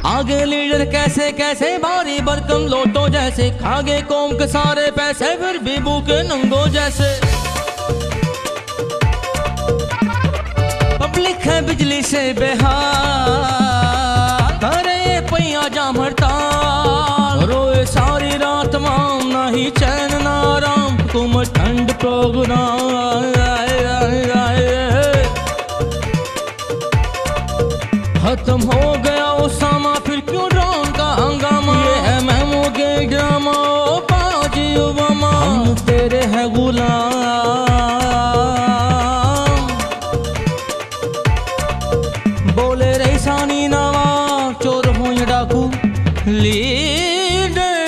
आगे लीडर कैसे कैसे भारी भरकम लोटो जैसे, खागे कौम के सारे पैसे फिर भी भूखे नंगो जैसे। पब्लिक है बिजली से बेहाल, करे पैया जाम हड़ताल, रोए सारी रात माम, ना ही चैन ना आराम, हुकूमत ठंड प्रोग्राम। खत्म हो गया उसामा फिर क्यों ड्रोन का हंगामा, ये है महमू के ड्रामा, ओ बाजी ओबामा, हम तेरे हैं गुलाम। बोले रईसानी नवा चोर हो या डाकू, लीडर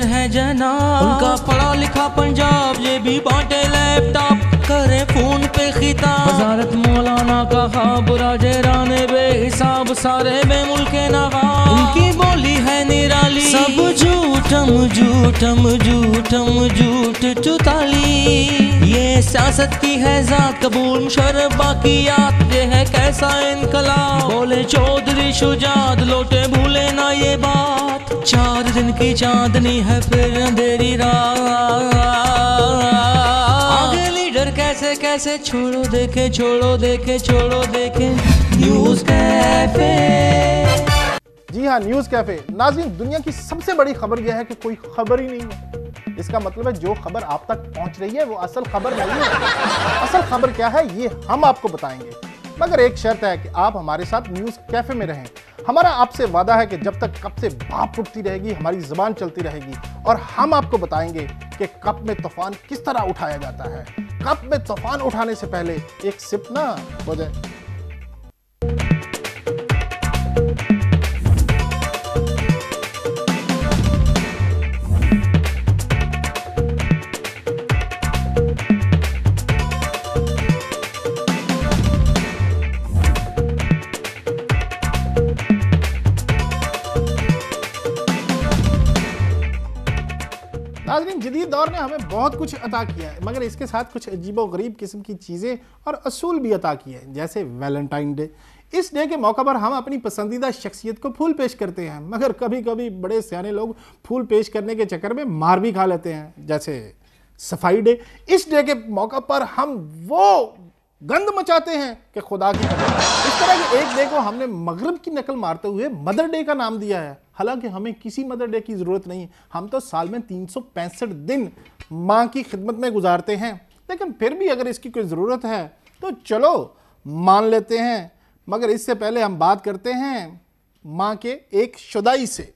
है जनाब, उनका पढ़ा लिखा पंजाब, ये भी बांटे लैपटॉप, करे फोन पे खिताब, वजारत मौलाना का खाब, राजे राने बेहिसाब, सारे बेमुल्के नवाब, उनकी बोली है निराली, सब झूठम झूठम झूठम झूठ चुताली, ये सियासत की है जात, कबूल मुशर्रफ बाकियात, ये है कैसा इनकलाब, बोले चौधरी शुजात, लोटे भूले ना ये बात, 4 दिन की चांदनी है फिर अंधेरी रात। आगे लीडर कैसे कैसे, छोड़ो देखे छोड़ो देखे छोड़ो देखे, न्यूज़ कैफे। जी हाँ, न्यूज़ कैफे। नाज़रीन, दुनिया की सबसे बड़ी खबर यह है कि कोई खबर ही नहीं है। इसका मतलब है जो खबर आप तक पहुंच रही है वो असल खबर नहीं है। असल खबर क्या है ये हम आपको बताएंगे, मगर एक शर्त है कि आप हमारे साथ न्यूज़ कैफे में रहें। हमारा आपसे वादा है कि जब तक कप से भाप उठती रहेगी हमारी ज़बान चलती रहेगी, और हम आपको बताएंगे कि कप में तूफान किस तरह उठाया जाता है। कप में तूफान उठाने से पहले एक सिप ना हो जाए। नाज़रीन, जदीद दौर ने हमें बहुत कुछ अता किया है, मगर इसके साथ कुछ अजीबो-गरीब किस्म की चीज़ें और असूल भी अता किए हैं, जैसे वैलेंटाइन डे। इस डे के मौका पर हम अपनी पसंदीदा शख्सियत को फूल पेश करते हैं, मगर कभी कभी बड़े सियाने लोग फूल पेश करने के चक्कर में मार भी खा लेते हैं, जैसे सफाई डे। इस डे के मौका पर हम वो गंद मचाते हैं कि खुदा की कसम। इस तरह के एक डे को हमने मगरिब की नकल मारते हुए मदर डे का नाम दिया है। हालांकि हमें किसी मदर डे की ज़रूरत नहीं, हम तो साल में 365 दिन माँ की खिदमत में गुजारते हैं, लेकिन फिर भी अगर इसकी कोई ज़रूरत है तो चलो मान लेते हैं। मगर इससे पहले हम बात करते हैं माँ के एक शुदाई से।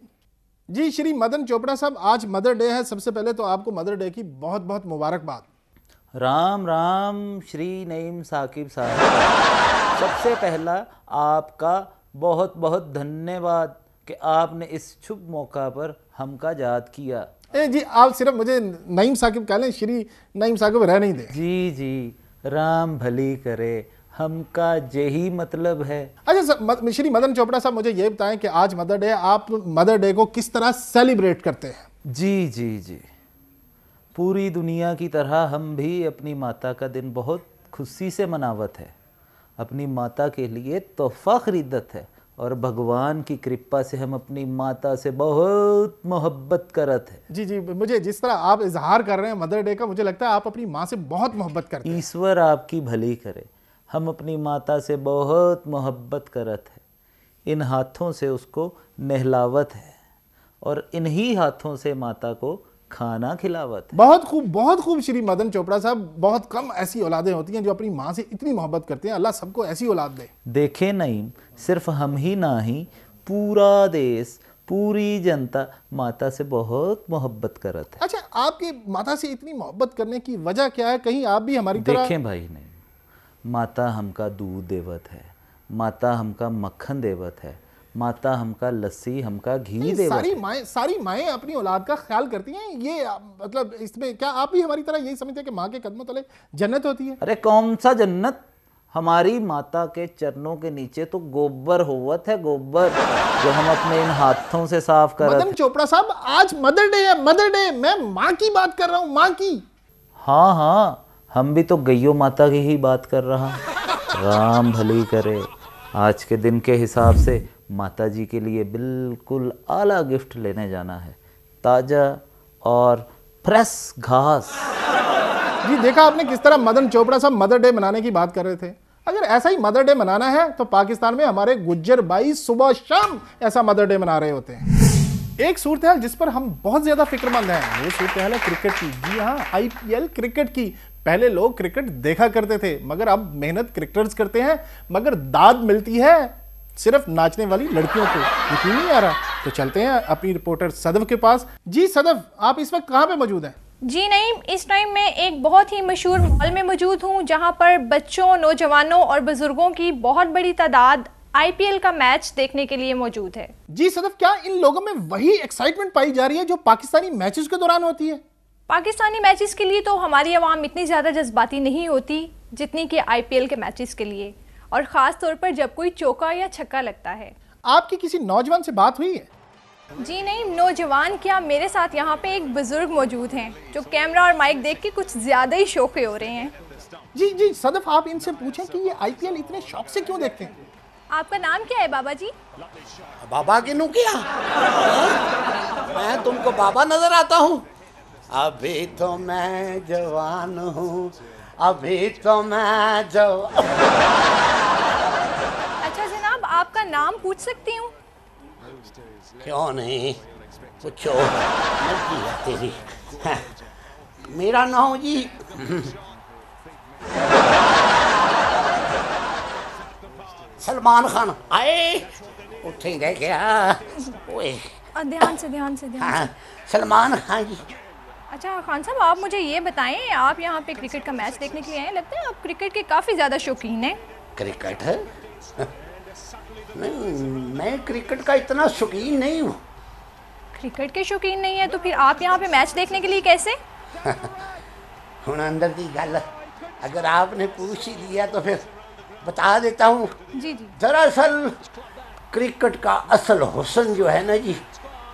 जी श्री मदन चोपड़ा साहब, आज मदर डे है। सबसे पहले तो आपको मदर डे की बहुत बहुत मुबारकबाद। राम राम श्री नईम साकिब साहब, सबसे पहला आपका बहुत बहुत धन्यवाद कि आपने इस शुभ मौका पर हमका याद किया। जी आप सिर्फ मुझे नईम साकिब कह लें, श्री नईम साकिब रह नहीं दे। जी जी, राम भली करे, हमका यही मतलब है। अच्छा श्री मदन चोपड़ा साहब, मुझे ये बताएं कि आज मदर डे, आप मदर डे को किस तरह सेलिब्रेट करते हैं? जी जी जी, पूरी दुनिया की तरह हम भी अपनी माता का दिन बहुत खुशी से मनावत है। अपनी माता के लिए तोहफा खरीदत है और भगवान की कृपा से हम अपनी माता से बहुत मोहब्बत करत है। जी जी, मुझे जिस तरह आप इजहार कर रहे हैं मदर डे का, मुझे लगता है आप अपनी माँ से बहुत मोहब्बत करते हैं। ईश्वर आपकी भली करे, हम अपनी माता से बहुत मोहब्बत करत है। इन हाथों से उसको नहलावत है और इन्हीं हाथों से माता को खाना खिलावत है। बहुत खूब श्री मदन चोपड़ा साहब। बहुत कम ऐसी औलादें होती हैं जो अपनी माँ से इतनी मोहब्बत करती हैं। अल्लाह सबको ऐसी औलाद दे। देखें नईम, सिर्फ हम ही ना ही, पूरा देश, पूरी जनता माता से बहुत मोहब्बत करत है। अच्छा, आपकी माता से इतनी मोहब्बत करने की वजह क्या है? कहीं आप भी हमारी तरह? देखें भाई, नहीं, माता हमका दूध देवत है, माता हमका मक्खन देवत है, माता हमका लस्सी, हमका घी देवत है। सारी माएँ अपनी औलाद का ख्याल करती हैं। ये मतलब इसमें क्या आप भी हमारी तरह यही समझते हैं कि माँ के कदमों तले जन्नत होती है? अरे कौन सा जन्नत, हमारी माता के चरणों के नीचे तो गोबर होवत है, गोबर, जो हम अपने इन हाथों से साफ कर। मदन चोपड़ा साहब, आज मदर डे है, मदर डे। मैं माँ की बात कर रहा हूँ, माँ की। हाँ हाँ, हम भी तो गैयो माता की ही बात कर रहा। राम भली करे, आज के दिन के हिसाब से माता जी के लिए बिल्कुल आला गिफ्ट लेने जाना है, ताज़ा और फ्रेश घास। जी देखा आपने किस तरह मदन चोपड़ा साहब मदर डे मनाने की बात कर रहे थे। अगर ऐसा ही मदर डे मनाना है तो पाकिस्तान में हमारे गुज्जर भाई सुबह शाम ऐसा मदर डे मना रहे होते हैं। एक सूरत हाल जिस पर हम बहुत ज्यादा फिक्रमंद हैं वो सूरत हाल है क्रिकेट की। जी हाँ, IPL क्रिकेट की। पहले लोग क्रिकेट देखा करते थे मगर अब मेहनत क्रिकेटर्स करते हैं, मगर दाद मिलती है सिर्फ नाचने वाली लड़कियों को। यकीन नहीं आ रहा? तो चलते हैं अपनी रिपोर्टर सदफ के पास। जी सदफ, आप इस वक्त कहाँ पे मौजूद हैं? जी नहीं, इस टाइम मैं एक बहुत ही मशहूर मॉल में मौजूद हूँ जहाँ पर बच्चों, नौजवानों और बुजुर्गों की बहुत बड़ी तादाद IPL का मैच देखने के लिए मौजूद है। जी सदफ, क्या इन लोगों में वही एक्साइटमेंट पाई जा रही है जो पाकिस्तानी मैचेस के दौरान होती है? पाकिस्तानी मैचेस के लिए तो हमारी आवाम इतनी ज़्यादा जज्बाती नहीं होती जितनी कि IPL के मैचेस के लिए, और ख़ास तौर पर जब कोई चौका या छक्का लगता है। आपकी किसी नौजवान से बात हुई है? जी नहीं, नौजवान क्या, मेरे साथ यहाँ पे एक बुजुर्ग मौजूद हैं जो कैमरा और माइक देख के कुछ ज़्यादा ही शौक़े हो रहे हैं। जी सदफ, आप इनसे पूछें कि ये IPL इतने शौक से क्यों देखते हैं? आपका नाम क्या है बाबा जी? बाबा किनू क्या? मैं तुमको बाबा नजर आता हूँ? अभी तो मैं जवान हूँ, अभी तो मैं जवान। अच्छा जनाब, आपका नाम पूछ सकती हूँ? क्यों नहीं, पूछो, मर्जी है तेरी। मेरा नाम जी सलमान खान। आए उठे ही रह गया। ओए ध्यान से। हाँ, सलमान खान जी। अच्छा खान साहब, आप मुझे ये बताएं, आप यहाँ पे क्रिकेट का मैच देखने के लिए आए, लगता है आप क्रिकेट के काफ़ी ज़्यादा शौकीन हैं। क्रिकेट है? नहीं, मैं क्रिकेट का इतना शौकीन नहीं हूँ। क्रिकेट के शौकीन नहीं है तो फिर आप यहाँ पे मैच देखने के लिए कैसे? हुण अंदर दी गल अगर आपने पूछ ही लिया तो फिर बता देता हूँ। जी। दरअसल क्रिकेट का असल हुस्न जो है ना जी,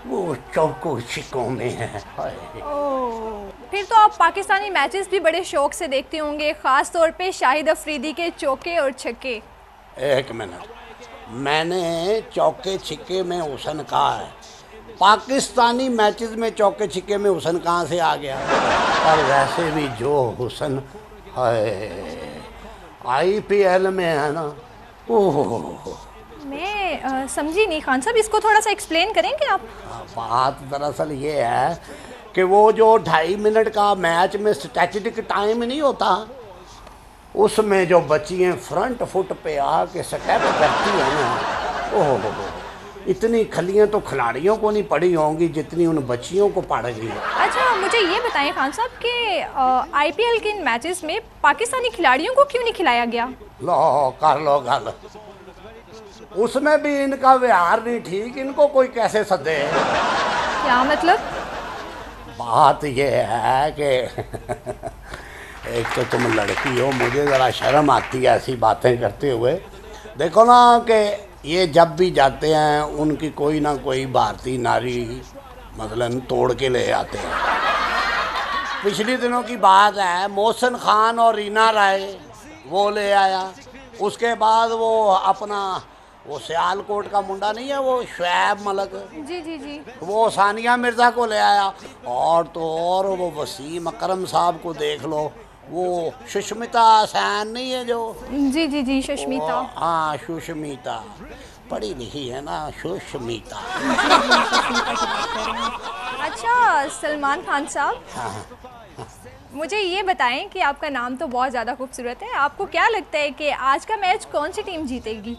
वो चौकों छिक्कों में है। ओह, फिर तो आप पाकिस्तानी मैचेस भी बड़े शौक से देखते होंगे, ख़ास तौर पे शाहिद अफरीदी के चौके और छक्के। एक मिनट, मैंने चौके छिक्के में हुस्न कहा है? पाकिस्तानी मैचेस में चौके छिक्के में हुस्न कहाँ से आ गया? और वैसे भी जो हुस्न है IPL में है ना, ओह। मैं समझी नहीं खान साहब, इसको थोड़ा सा एक्सप्लेन करेंगे आप? बात दरअसल ये है कि वो जो 2.5 मिनट का मैच में स्टैटिस्टिक टाइम नहीं होता, उसमें जो बच्चियाँ फ्रंट फुट पे आके स्टेप करती हैं ना, ओह, इतनी खलियाँ तो खिलाड़ियों को नहीं पड़ी होंगी जितनी उन बच्चियों को पड़ गई है। अच्छा मुझे ये बताएं खान साहब कि IPL के इन मैचेस में पाकिस्तानी खिलाड़ियों को क्यों नहीं खिलाया गया? लो कर लो गल, उसमें भी इनका व्यवहार नहीं ठीक, इनको कोई कैसे सदे? क्या मतलब? बात ये है कि एक तो तुम लड़की हो, मुझे ज़रा शर्म आती है ऐसी बातें करते हुए। देखो ना कि ये जब भी जाते हैं उनकी कोई ना कोई भारतीय नारी मसलन तोड़ के ले आते हैं। पिछले दिनों की बात है, मोहसिन खान और रीना राय वो ले आया। उसके बाद वो अपना वो सियालकोट का मुंडा नहीं है, वो शुएब मलक, जी, वो सानिया मिर्ज़ा को ले आया। और तो और वो वसीम अकरम साहब को देख लो, वो सुष्मिता सैन नहीं है जो? जी सुष्मिता। हाँ सुष्मिता, पढ़ी लिखी है ना सुष्मिता। अच्छा सलमान खान साहब, हाँ। मुझे ये बताएं कि आपका नाम तो बहुत ज़्यादा खूबसूरत है, आपको क्या लगता है कि आज का मैच कौन सी टीम जीतेगी?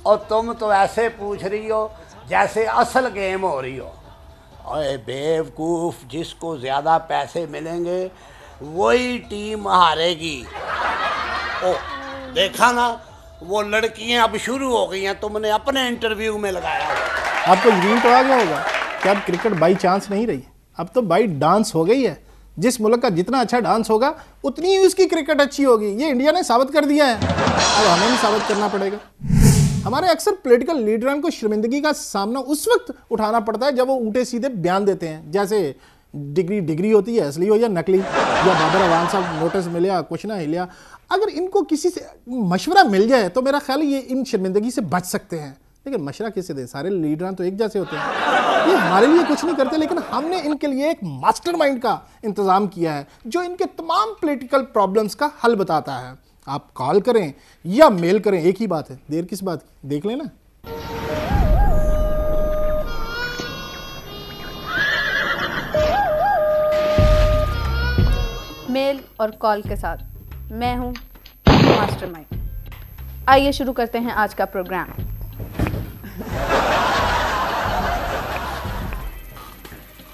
और तुम तो ऐसे पूछ रही हो जैसे असल गेम हो रही हो। अरे बेवकूफ़, जिसको ज़्यादा पैसे मिलेंगे वही टीम हारेगी। ओ देखा ना, वो लड़कियां अब शुरू हो गई हैं, तुमने अपने इंटरव्यू में लगाया। आपको यकीन तो आ गया होगा कि अब क्रिकेट बाई चांस नहीं रही, अब तो बाई डांस हो गई है। जिस मुल्क का जितना अच्छा डांस होगा उतनी ही उसकी क्रिकेट अच्छी होगी। ये इंडिया ने साबित कर दिया है, अब हमें भी साबित करना पड़ेगा। हमारे अक्सर पॉलिटिकल लीडरान को शर्मिंदगी का सामना उस वक्त उठाना पड़ता है जब वो उल्टे सीधे बयान देते हैं, जैसे डिग्री होती है, असली हो या नकली, या बाबर अवान साहब नोटिस मिले कुछ ना हिलिया। अगर इनको किसी से मशवरा मिल जाए तो मेरा ख्याल ये इन शर्मिंदगी से बच सकते हैं। लेकिन मशवरा किसे दें, सारे लीडरान तो एक जैसे होते हैं, ये हमारे लिए कुछ नहीं करते। लेकिन हमने इनके लिए एक मास्टरमाइंड का इंतज़ाम किया है जो इनके तमाम पॉलिटिकल प्रॉब्लम्स का हल बताता है। आप कॉल करें या मेल करें, एक ही बात है, देर किस बात की, देख लेना। मेल और कॉल के साथ मैं हूं मास्टरमाइंड। आइए शुरू करते हैं आज का प्रोग्राम।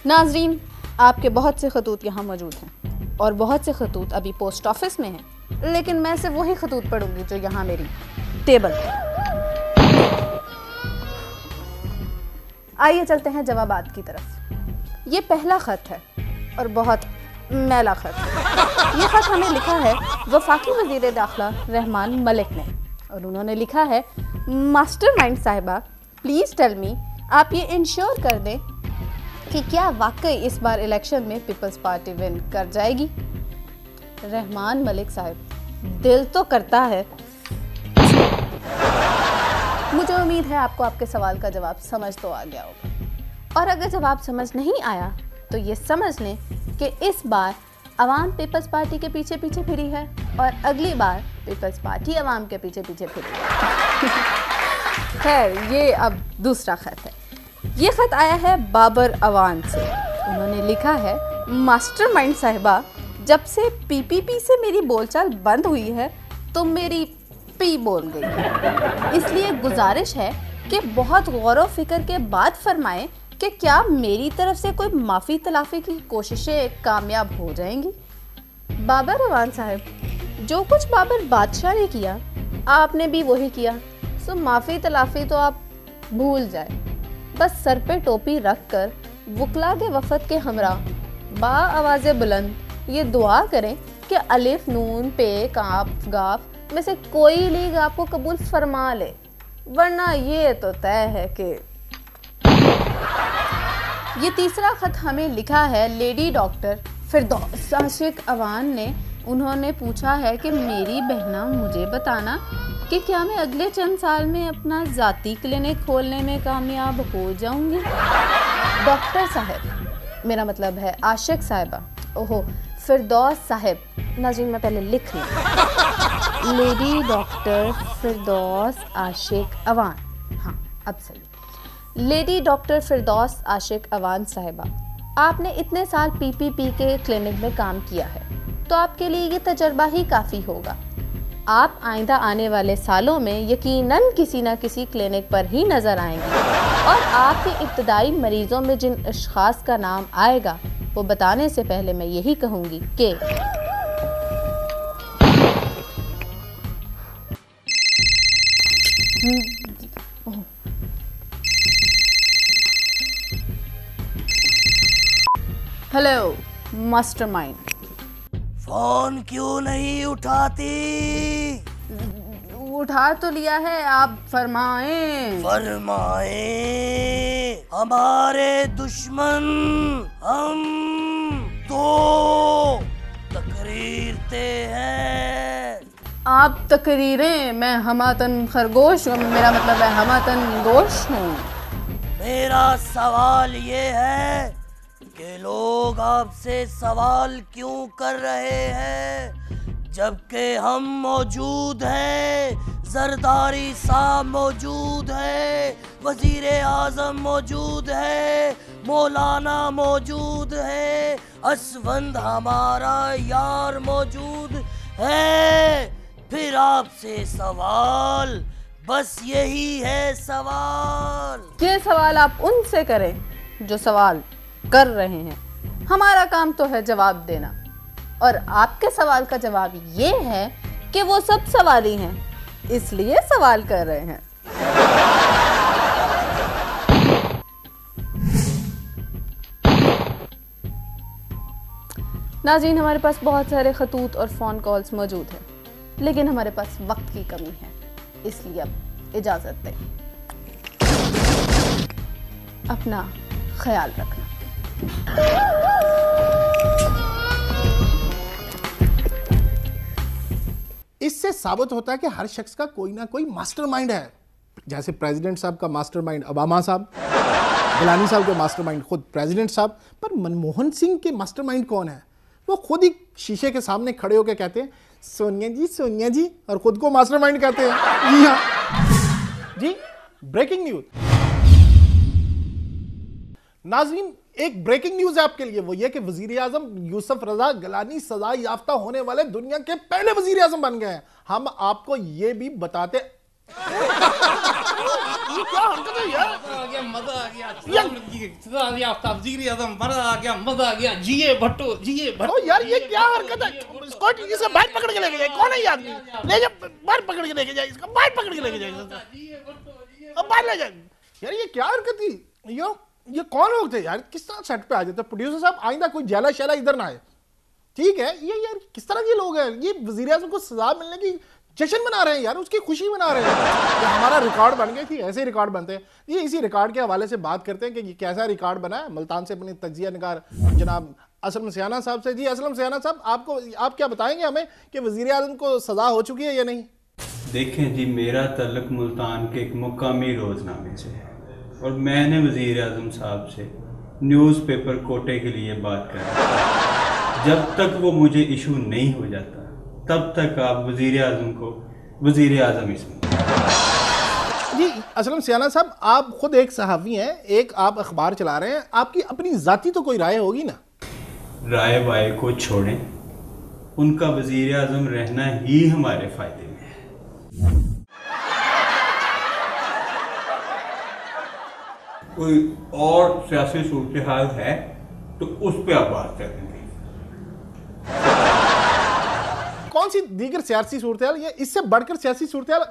नाजरीन, आपके बहुत से खतूत यहाँ मौजूद हैं और बहुत से खतूत अभी पोस्ट ऑफिस में हैं, लेकिन मैं सिर्फ वही खतूत पढ़ूंगी जो यहाँ मेरी टेबल पर। आइए चलते हैं जवाबात की तरफ। ये पहला खत है और बहुत मैला खत है। ये खत हमें लिखा है वफाकी वज़ीर दाखिला रहमान मलिक ने, और उन्होंने लिखा है, मास्टरमाइंड साहिबा प्लीज़ टेल मी, आप ये इंश्योर कर दें कि क्या वाकई इस बार इलेक्शन में पीपल्स पार्टी विन कर जाएगी। रहमान मलिक साहब, दिल तो करता है। मुझे उम्मीद है आपको आपके सवाल का जवाब समझ तो आ गया होगा, और अगर जवाब समझ नहीं आया तो ये समझ लें कि इस बार अवाम पीपल्स पार्टी के पीछे पीछे फिरी है और अगली बार पीपल्स पार्टी अवाम के पीछे पीछे फिरी है। खैर, ये अब दूसरा खत है। ये खत आया है बाबर अवान से। उन्होंने लिखा है, मास्टरमाइंड साहिबा, जब से पीपीपी से मेरी बोलचाल बंद हुई है तो मेरी पी बोल गई। इसलिए गुजारिश है कि बहुत गौर व फिक्र के बाद फरमाएं कि क्या मेरी तरफ से कोई माफ़ी तलाफ़ी की कोशिशें कामयाब हो जाएंगी। बाबर अवान साहब, जो कुछ बाबर बादशाह ने किया आपने भी वही किया, सो माफ़ी तलाफ़ी तो आप भूल जाए। बस सर पे टोपी रख कर वकला के वफद के हमरा बा आवाज़ बुलंद ये दुआ करें कि अलिफ नून पे काफ गाफ में से कोई लीग आपको कबूल फरमा ले, वरना ये तो तय है कि। ये तीसरा खत हमें लिखा है लेडी डॉक्टर फिरदौस आशिक अवान ने। उन्होंने पूछा है कि मेरी बहना मुझे बताना कि क्या मैं अगले चंद साल में अपना ज़ाती क्लिनिक खोलने में कामयाब हो जाऊंगी। डॉक्टर साहब, मेरा मतलब है आशिक साहिबा, ओहो फिरदौस साहब, नाज़रीन मैं पहले लिख लूँ। लेडी डॉक्टर फिरदौस आशिक अवान, हाँ अब सही। लेडी डॉक्टर फिरदौस आशिक अवान साहिबा, आपने इतने साल पीपीपी के क्लिनिक में काम किया है तो आपके लिए ये तजर्बा ही काफ़ी होगा। आप आइंदा आने वाले सालों में यकीनन किसी न किसी क्लिनिक पर ही नज़र आएंगे, और आपके इब्तदाई मरीज़ों में जिन अशख़ास का नाम आएगा वो बताने से पहले मैं यही कहूँगी कि हेलो मास्टरमाइंड। फोन क्यों नहीं उठाती? उठा तो लिया है, आप फरमाएं। फरमाए, हमारे दुश्मन हम तो तकरीरते हैं। आप तकरीरें, मैं हमातन खरगोश हूँ, मेरा मतलब है हमातन गोश हूँ। मेरा सवाल ये है कि लोग आपसे सवाल क्यों कर रहे हैं जबकि हम मौजूद हैं, जरदारी साहब मौजूद है, वजीर आजम मौजूद है, मौलाना मौजूद है, असवंद हमारा यार मौजूद है। फिर आपसे सवाल, बस यही है सवाल। ये सवाल आप उनसे करें जो सवाल कर रहे हैं, हमारा काम तो है जवाब देना, और आपके सवाल का जवाब ये है कि वो सब सवाली हैं, इसलिए सवाल कर रहे हैं। नाज़रीन, हमारे पास बहुत सारे खतूत और फ़ोन कॉल्स मौजूद हैं, लेकिन हमारे पास वक्त की कमी है, इसलिए अब इजाज़त दें। अपना ख्याल रखना। इससे साबित होता है कि हर शख्स का कोई ना कोई मास्टरमाइंड है। जैसे प्रेसिडेंट साहब का मास्टरमाइंड ओबामा साहब, गिलानी साहब के मास्टरमाइंड खुद प्रेसिडेंट साहब, पर मनमोहन सिंह के मास्टरमाइंड कौन है? वो खुद ही शीशे के सामने खड़े होकर कहते हैं सोनिया जी, और खुद को मास्टरमाइंड कहते हैं। जी हाँ जी। ब्रेकिंग न्यूज नाज़रीन, एक ब्रेकिंग न्यूज है आपके लिए, वो ये कि वजीर आजम यूसुफ रजा गिलानी सजा याफ्ता होने वाले दुनिया के पहले वजीर आजम बन गए हैं। हम आपको ये भी बताते ये क्या हरकत है यार? मजा आ गया, सजा याफ्ता वजीर आजम, मजा आ गया, मजा आ गया, जिए भट्टो जिए भट्टो। यार ये क्या हरकत है? इसको इसे बाहर पकड़ के लेके जाए। कौन है ये आदमी? ले जा, बाहर पकड़ के लेके जाए इसको, बाहर पकड़ के लेके जाए, अब बाहर ले जाए। यार ये क्या हरकत थी? ये कौन लोग थे यार? किस तरह सेट पे आ जाते? प्रोड्यूसर साहब आइंदा कोई जैला शैला इधर ना आए, ठीक है? ये यार किस तरह के लोग हैं? ये वजीर आजम को सजा मिलने की जश्न मना रहे हैं यार, उसकी खुशी मना रहे हैं। हमारा रिकॉर्ड बन गया थी, ऐसे रिकॉर्ड बनते हैं। ये इसी रिकॉर्ड के हवाले से बात करते हैं कि ये कैसा रिकॉर्ड बना है। मुल्तान से अपने तज्जिया निगार जनाब असलम सियाना साहब से। जी असलम सियाना साहब, आप क्या बताएंगे हमें कि वजीर आजम को सजा हो चुकी है या नहीं? देखें जी, मेरा तल्लुक मुल्तान के एक मुकामी रोज़नामे से है और मैंने वज़ीर आज़म साहब से न्यूज़पेपर कोटे के लिए बात कर, जब तक वो मुझे इशू नहीं हो जाता तब तक आप वज़ीर आज़म को वज़ीर आज़म इसमें। जी असलम सियाना साहब, आप खुद एक सहाफ़ी हैं, एक आप अखबार चला रहे हैं, आपकी अपनी ज़ाती तो कोई राय होगी ना? राय वाय को छोड़ें, उनका वज़ीर आज़म रहना ही हमारे फ़ायदे में है। कोई और सियासी सूरत हाल है तो उस पर आप बात करेंगे। कौन सी दीगर सियासी सूरत हाल, ये इससे बढ़कर सियासी सूरत हाल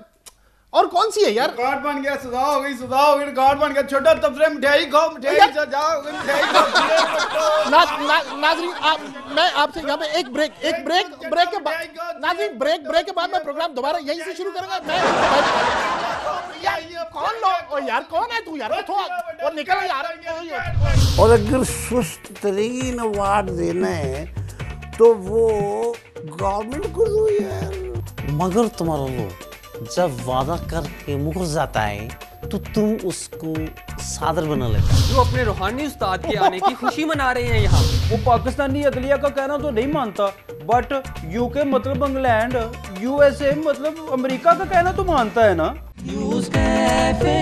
और कौन सी है यार? रिकॉर्ड बन गया, सजा हो गई, रिकॉर्ड बन गया। छोटा तबसरे मिठाई खाओ, मिठाई जाओ, मिठाई खाओ। नाज़रीन, मैं आपसे यहाँ पे एक ब्रेक के बाद नाज़रीन ब्रेक के बाद मैं प्रोग्राम दोबारा यहीं से शुरू करूंगा। मैं यार कौन लोग यार, कौन है तू यार? और निकल यार। और अगर सुस्त तरीन अवार्ड देना है तो वो गवर्नमेंट को दो यार। मगर तुम्हारा लोग जब वादा करके मुकर जाता है तो तुम उसको सादर बना लेते हो। जो अपने रूहानी उस्ताद के आने की खुशी मना रहे हैं यहाँ। वो पाकिस्तानी अदलिया का कहना तो नहीं मानता, बट यूके मतलब इंग्लैंड, यूएसए मतलब अमेरिका का कहना तो मानता है ना। News cafe.